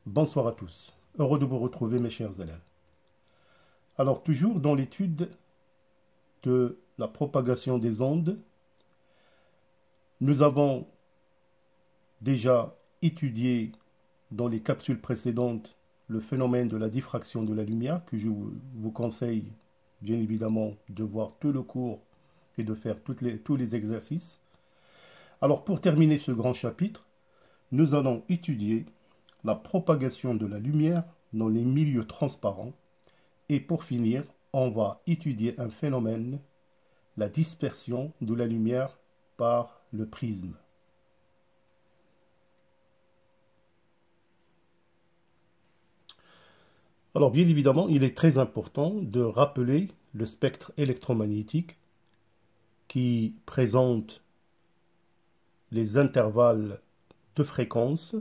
Bonsoir à tous. Heureux de vous retrouver mes chers élèves. Alors toujours dans l'étude de la propagation des ondes, nous avons déjà étudié dans les capsules précédentes le phénomène de la diffraction de la lumière que je vous conseille bien évidemment de voir tout le cours et de faire tous les exercices. Alors pour terminer ce grand chapitre, nous allons étudier la propagation de la lumière dans les milieux transparents et pour finir, on va étudier un phénomène, la dispersion de la lumière par le prisme. Alors bien évidemment, il est très important de rappeler le spectre électromagnétique qui présente les intervalles de fréquence.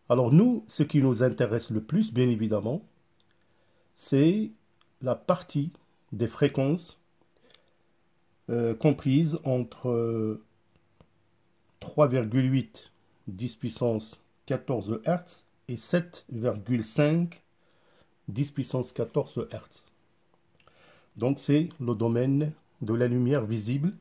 Alors nous, ce qui nous intéresse le plus, bien évidemment, c'est la partie des fréquences comprises entre 3,8 10 puissance 14 Hz et 7,5 10 puissance 14 Hz. Donc c'est le domaine de la lumière visible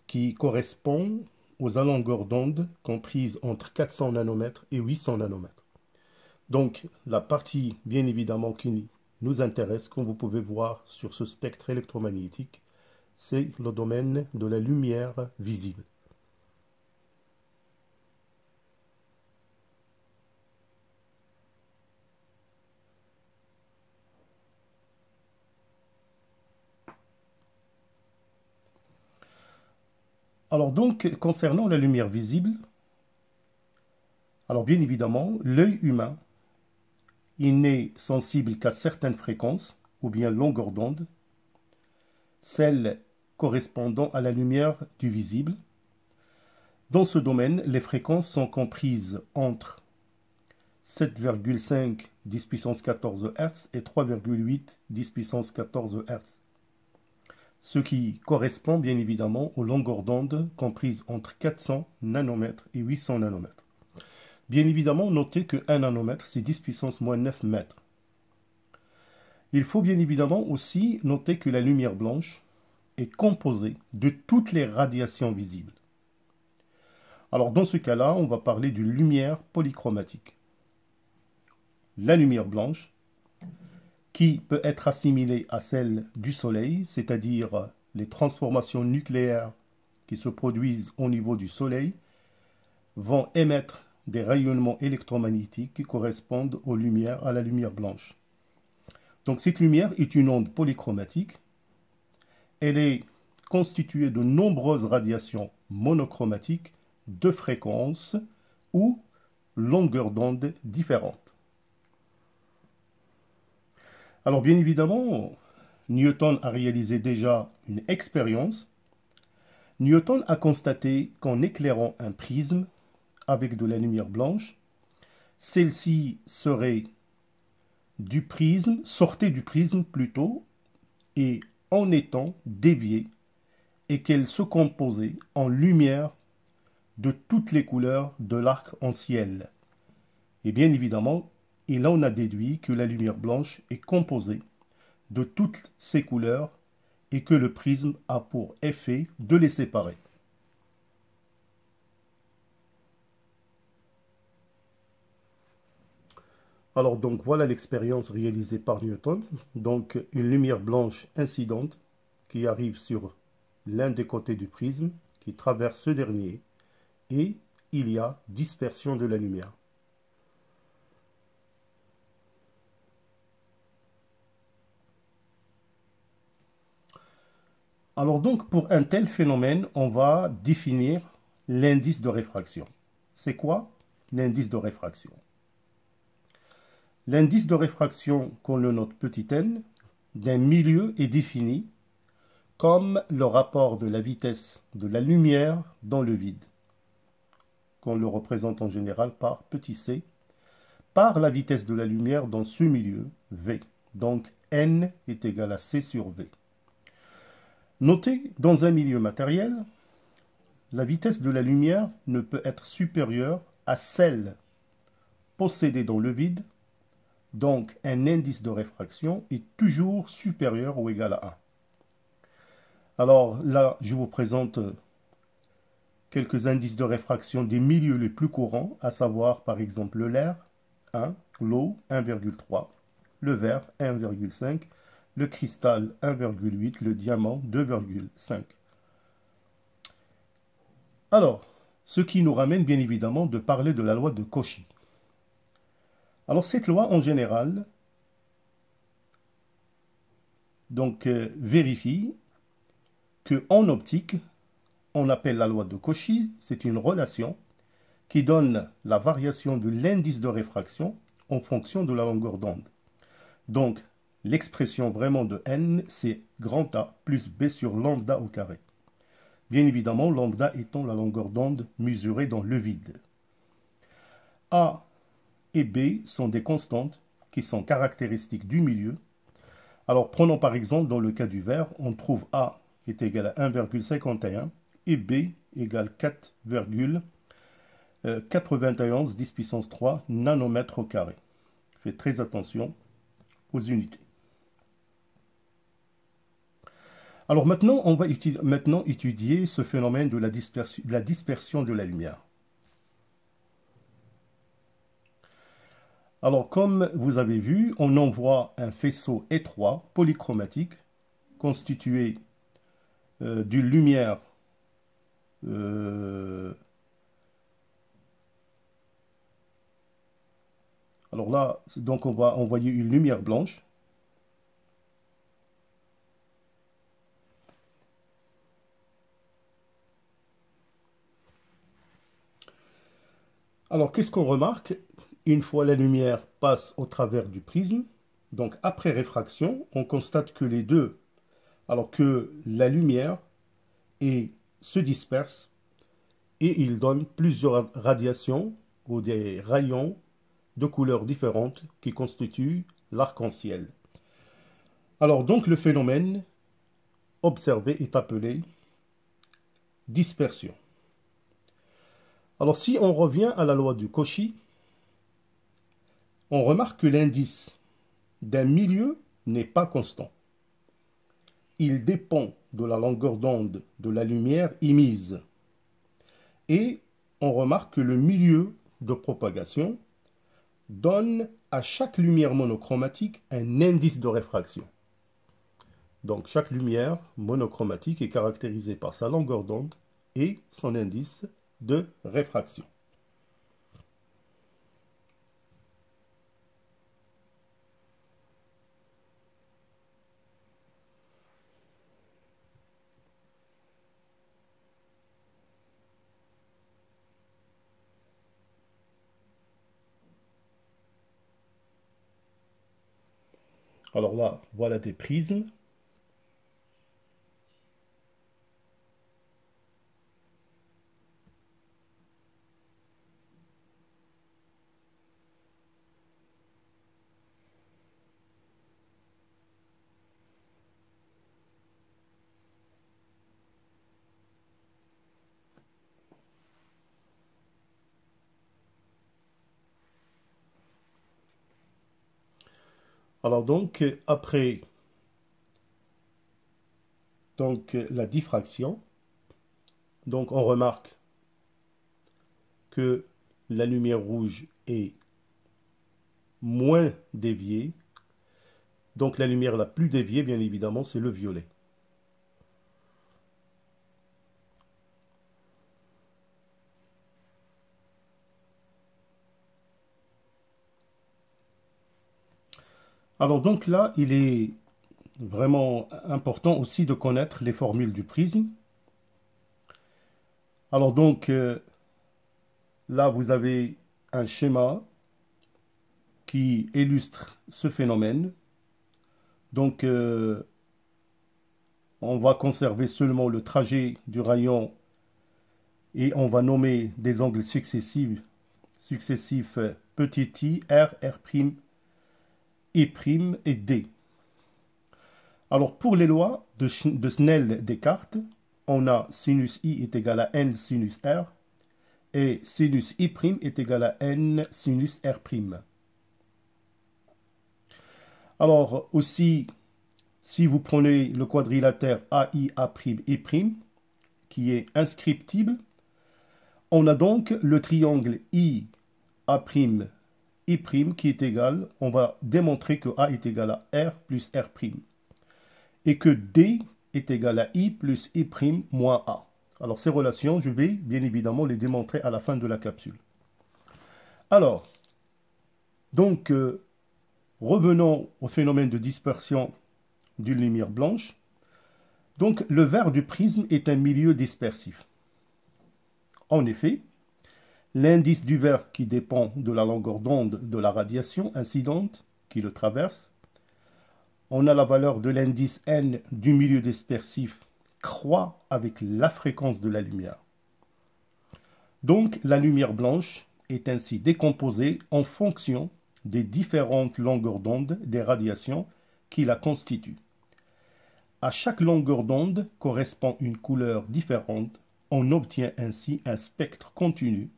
qui correspond aux longueurs d'onde comprises entre 400 nanomètres et 800 nanomètres. Donc la partie bien évidemment qui nous intéresse, comme vous pouvez voir sur ce spectre électromagnétique, c'est le domaine de la lumière visible. Alors donc, concernant la lumière visible, alors bien évidemment, l'œil humain, il n'est sensible qu'à certaines fréquences, ou bien longueurs d'onde, celles correspondant à la lumière du visible. Dans ce domaine, les fréquences sont comprises entre 7,5 10 puissance 14 Hz et 3,8 10 puissance 14 Hz. Ce qui correspond bien évidemment aux longueurs d'onde comprises entre 400 nanomètres et 800 nanomètres. Bien évidemment, notez que 1 nanomètre, c'est 10 puissance moins 9 mètres. Il faut bien évidemment aussi noter que la lumière blanche est composée de toutes les radiations visibles. Alors dans ce cas-là, on va parler d'une lumière polychromatique. La lumière blanche, qui peut être assimilée à celle du Soleil, c'est-à-dire les transformations nucléaires qui se produisent au niveau du Soleil, vont émettre des rayonnements électromagnétiques qui correspondent à la lumière blanche. Donc cette lumière est une onde polychromatique. Elle est constituée de nombreuses radiations monochromatiques de fréquences ou longueurs d'onde différentes. Alors bien évidemment, Newton a réalisé déjà une expérience. Newton a constaté qu'en éclairant un prisme avec de la lumière blanche, celle-ci sortait du prisme plutôt, et en étant déviée, et qu'elle se composait en lumière de toutes les couleurs de l'arc-en-ciel. Et bien évidemment, il en a déduit que la lumière blanche est composée de toutes ces couleurs et que le prisme a pour effet de les séparer. Alors donc voilà l'expérience réalisée par Newton. Donc une lumière blanche incidente qui arrive sur l'un des côtés du prisme, qui traverse ce dernier, et il y a dispersion de la lumière. Alors donc pour un tel phénomène, on va définir l'indice de réfraction. C'est quoi l'indice de réfraction? L'indice de réfraction qu'on le note petit n d'un milieu est défini comme le rapport de la vitesse de la lumière dans le vide, qu'on le représente en général par petit c, par la vitesse de la lumière dans ce milieu, v. Donc n est égal à c sur v. Notez, dans un milieu matériel, la vitesse de la lumière ne peut être supérieure à celle possédée dans le vide, donc un indice de réfraction est toujours supérieur ou égal à 1. Alors là, je vous présente quelques indices de réfraction des milieux les plus courants, à savoir par exemple l'air, 1, l'eau, 1,3, le verre, 1,5, le cristal, 1,8, le diamant, 2,5. Alors, ce qui nous ramène bien évidemment de parler de la loi de Cauchy. Alors cette loi en général vérifie qu'en optique, on appelle la loi de Cauchy, c'est une relation qui donne la variation de l'indice de réfraction en fonction de la longueur d'onde. Donc, l'expression vraiment de n, c'est grand A plus B sur lambda au carré. Bien évidemment, lambda étant la longueur d'onde mesurée dans le vide. A et B sont des constantes qui sont caractéristiques du milieu. Alors, prenons par exemple dans le cas du verre, on trouve A est égal à 1,51 et B égale 4,91 10 puissance 3 nanomètres au carré. Faites très attention aux unités. Alors maintenant, on va étudier ce phénomène de la dispersion de la lumière. Alors comme vous avez vu, on envoie un faisceau étroit, polychromatique, constitué d'une lumière alors là, donc on va envoyer une lumière blanche. Alors qu'est-ce qu'on remarque? Une fois la lumière passe au travers du prisme, donc après réfraction, on constate que les deux, alors que la lumière se disperse et il donne plusieurs radiations ou des rayons de couleurs différentes qui constituent l'arc-en-ciel. Alors donc le phénomène observé est appelé dispersion. Alors si on revient à la loi de Cauchy, on remarque que l'indice d'un milieu n'est pas constant. Il dépend de la longueur d'onde de la lumière émise. Et on remarque que le milieu de propagation donne à chaque lumière monochromatique un indice de réfraction. Donc chaque lumière monochromatique est caractérisée par sa longueur d'onde et son indice de réfraction. Alors là, voilà des prismes. Alors donc, après la diffraction, donc on remarque que la lumière rouge est moins déviée. Donc la lumière la plus déviée, bien évidemment, c'est le violet. Alors donc là, il est vraiment important aussi de connaître les formules du prisme. Alors donc, là, vous avez un schéma qui illustre ce phénomène. Donc, on va conserver seulement le trajet du rayon et on va nommer des angles successifs petit i, r, r', i' et d. Alors, pour les lois de Snell-Descartes, on a sinus i est égal à n sinus r, et sinus I' est égal à n sinus R'. Alors aussi, si vous prenez le quadrilatère AI'A'I', qui est inscriptible, on a donc le triangle IA'I' qui est égal, on va démontrer que A est égal à R plus R', et que D est égal à I plus I' moins A. Alors ces relations, je vais bien évidemment les démontrer à la fin de la capsule. Alors, donc, revenons au phénomène de dispersion d'une lumière blanche. Donc, le verre du prisme est un milieu dispersif. En effet, l'indice du verre qui dépend de la longueur d'onde de la radiation incidente qui le traverse, on a la valeur de l'indice n du milieu dispersif croît avec la fréquence de la lumière. Donc, la lumière blanche est ainsi décomposée en fonction des différentes longueurs d'onde des radiations qui la constituent. À chaque longueur d'onde correspond une couleur différente. On obtient ainsi un spectre continu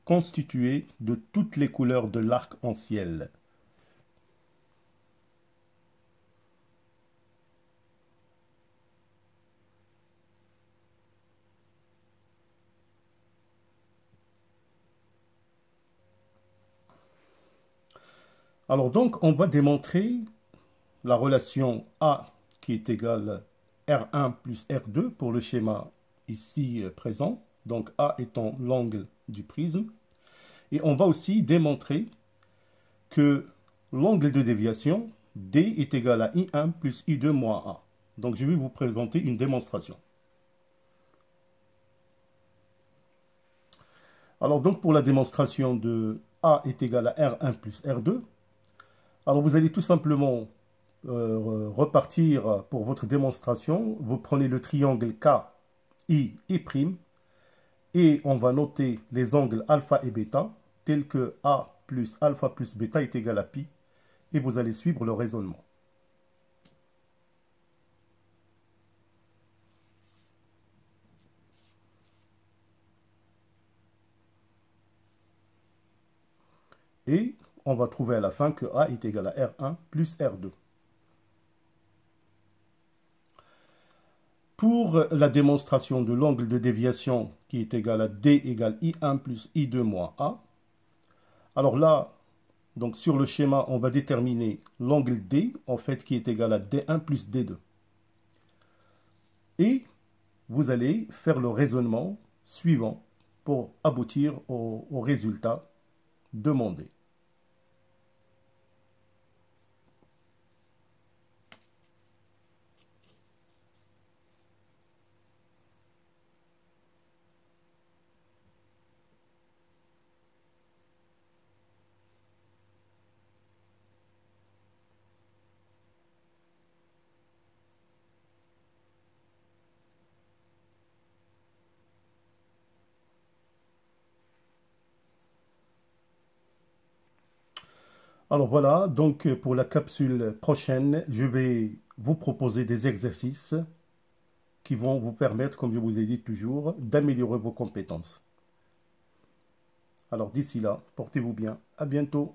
constitué de toutes les couleurs de l'arc-en-ciel. Alors donc, on va démontrer la relation A qui est égale R1 plus R2 pour le schéma ici présent, donc A étant l'angle du prisme. Et on va aussi démontrer que l'angle de déviation D est égal à I1 plus I2 moins A. Donc je vais vous présenter une démonstration. Alors donc pour la démonstration de A est égal à R1 plus R2, alors vous allez tout simplement repartir pour votre démonstration. Vous prenez le triangle KI I', et on va noter les angles alpha et bêta, tels que A plus alpha plus bêta est égal à pi, et vous allez suivre le raisonnement. Et on va trouver à la fin que A est égal à R1 plus R2. Pour la démonstration de l'angle de déviation qui est égal à D égale I1 plus I2 moins A, alors là, donc sur le schéma, on va déterminer l'angle D, en fait, qui est égal à D1 plus D2. Et vous allez faire le raisonnement suivant pour aboutir au résultat demandé. Alors voilà, donc pour la capsule prochaine, je vais vous proposer des exercices qui vont vous permettre, comme je vous ai dit toujours, d'améliorer vos compétences. Alors d'ici là, portez-vous bien. À bientôt.